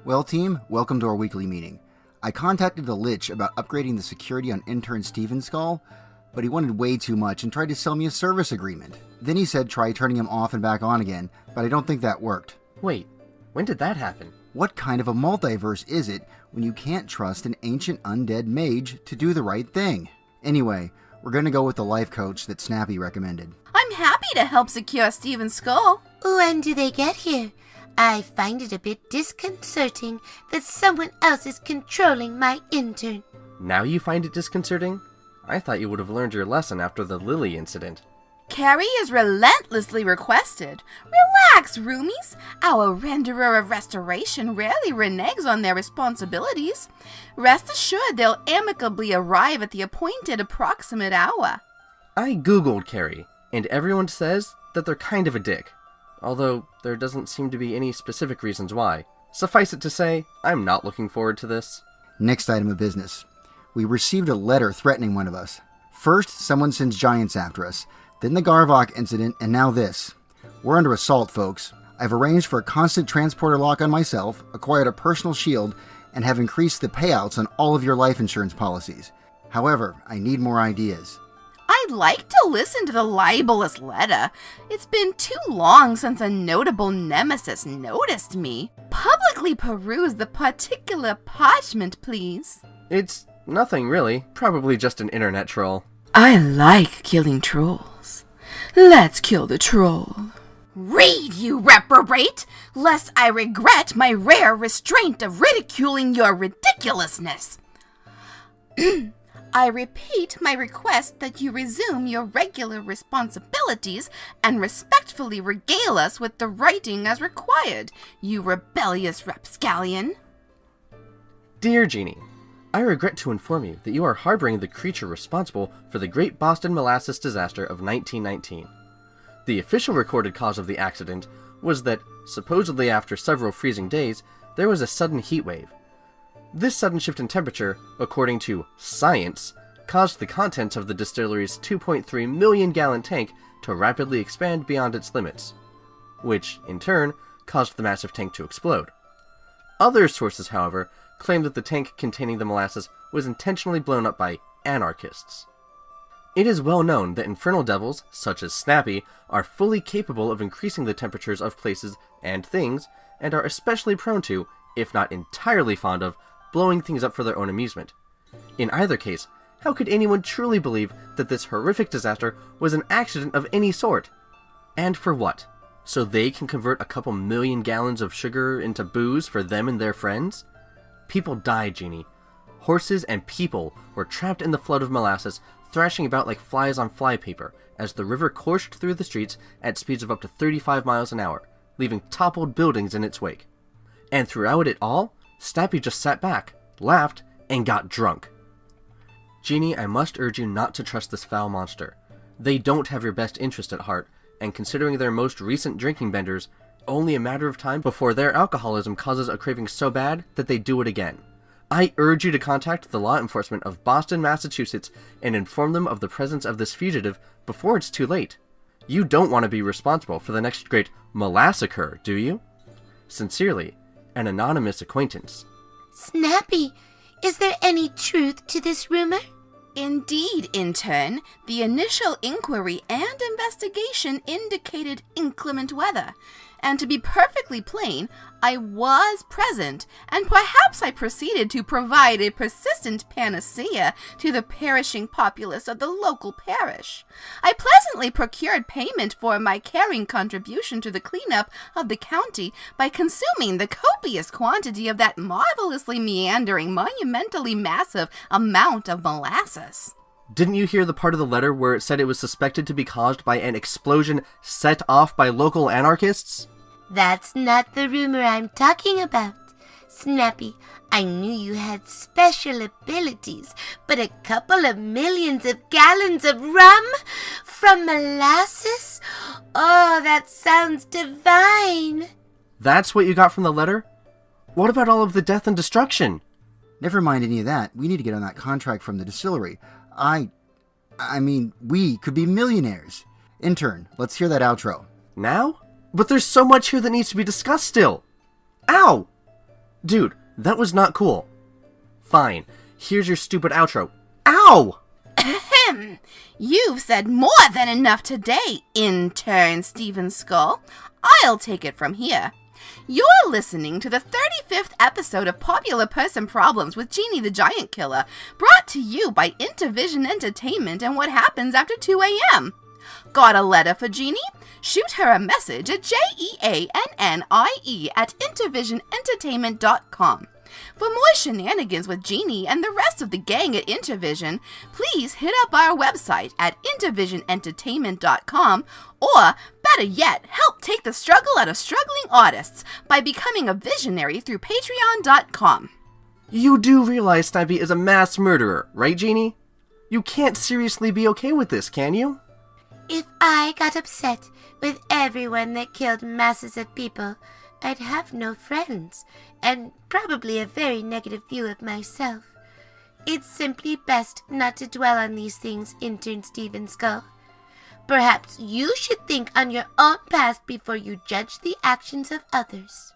Well, team, welcome to our weekly meeting. I contacted the Lich about upgrading the security on intern Steven's skull, but he wanted way too much and tried to sell me a service agreement. Then he said try turning him off and back on again, but I don't think that worked. Wait, when did that happen? What kind of a multiverse is it when you can't trust an ancient undead mage to do the right thing? Anyway, we're gonna go with the life coach that Snappy recommended. I'm happy to help secure Steven's skull. When do they get here? I find it a bit disconcerting that someone else is controlling my intern. Now you find it disconcerting? I thought you would have learned your lesson after the Lily incident. Carrie is relentlessly requested. Relax, roomies. Our renderer of restoration rarely reneges on their responsibilities. Rest assured they'll amicably arrive at the appointed approximate hour. I googled Carrie, and everyone says that they're kind of a dick. Although there doesn't seem to be any specific reasons why. Suffice it to say, I'm not looking forward to this. Next item of business. We received a letter threatening one of us. First, someone sends giants after us, then the Garvok incident, and now this. We're under assault, folks. I've arranged for a constant transporter lock on myself, acquired a personal shield, and have increased the payouts on all of your life insurance policies. However, I need more ideas. I'd like to listen to the libelous letter. It's been too long since a notable nemesis noticed me. Publicly peruse the particular parchment, please. It's nothing really, probably just an internet troll. I like killing trolls. Let's kill the troll. Read, you reprobate, lest I regret my rare restraint of ridiculing your ridiculousness. I repeat my request that you resume your regular responsibilities and respectfully regale us with the writing as required, you rebellious rapscallion. Dear Jeannie, I regret to inform you that you are harboring the creature responsible for the Great Boston Molasses Disaster of 1919. The official recorded cause of the accident was that, supposedly after several freezing days, there was a sudden heat wave. This sudden shift in temperature, according to science, caused the contents of the distillery's 2.3 million gallon tank to rapidly expand beyond its limits, which, in turn, caused the massive tank to explode. Other sources, however, claim that the tank containing the molasses was intentionally blown up by anarchists. It is well known that infernal devils, such as Snappy, are fully capable of increasing the temperatures of places and things, and are especially prone to, if not entirely fond of, blowing things up for their own amusement. In either case, how could anyone truly believe that this horrific disaster was an accident of any sort? And for what? So they can convert a couple million gallons of sugar into booze for them and their friends? People died, Jeannie. Horses and people were trapped in the flood of molasses, thrashing about like flies on flypaper as the river coursed through the streets at speeds of up to 35 miles an hour, leaving toppled buildings in its wake. And throughout it all, Snappy just sat back, laughed, and got drunk. Jeannie, I must urge you not to trust this foul monster. They don't have your best interest at heart, and considering their most recent drinking benders, only a matter of time before their alcoholism causes a craving so bad that they do it again. I urge you to contact the law enforcement of Boston, Massachusetts, and inform them of the presence of this fugitive before it's too late. You don't want to be responsible for the next great molassacre, do you? Sincerely, an anonymous acquaintance. Snappy, is there any truth to this rumor? Indeed, intern. The initial inquiry and investigation indicated inclement weather. And to be perfectly plain, I was present, and perhaps I proceeded to provide a persistent panacea to the perishing populace of the local parish. I pleasantly procured payment for my caring contribution to the cleanup of the county by consuming the copious quantity of that marvelously meandering, monumentally massive amount of molasses. Didn't you hear the part of the letter where it said it was suspected to be caused by an explosion set off by local anarchists? That's not the rumor I'm talking about. Snappy, I knew you had special abilities, but a couple of millions of gallons of rum from molasses? Oh, that sounds divine. That's what you got from the letter? What about all of the death and destruction? Never mind any of that. We need to get on that contract from the distillery. I mean, we could be millionaires. Intern, let's hear that outro. Now? But there's so much here that needs to be discussed still. Ow! Dude, that was not cool. Fine, here's your stupid outro. Ow! Ahem. You've said more than enough today, intern Steven Skull. I'll take it from here. You're listening to the 35th episode of Popular Person Problems with Jeannie the Giant Killer, brought to you by Intervision Entertainment and What Happens After 2 a.m. Got a letter for Jeannie? Shoot her a message at jeannie@intervisionentertainment.com. For more shenanigans with Jeannie and the rest of the gang at Intervision, please hit up our website at intervisionentertainment.com, or, better yet, help take the struggle out of struggling artists by becoming a visionary through patreon.com. You do realize Snipey is a mass murderer, right, Jeannie? You can't seriously be okay with this, can you? If I got upset with everyone that killed masses of people, I'd have no friends, and probably a very negative view of myself. It's simply best not to dwell on these things, intern Steven Skull. Perhaps you should think on your own past before you judge the actions of others.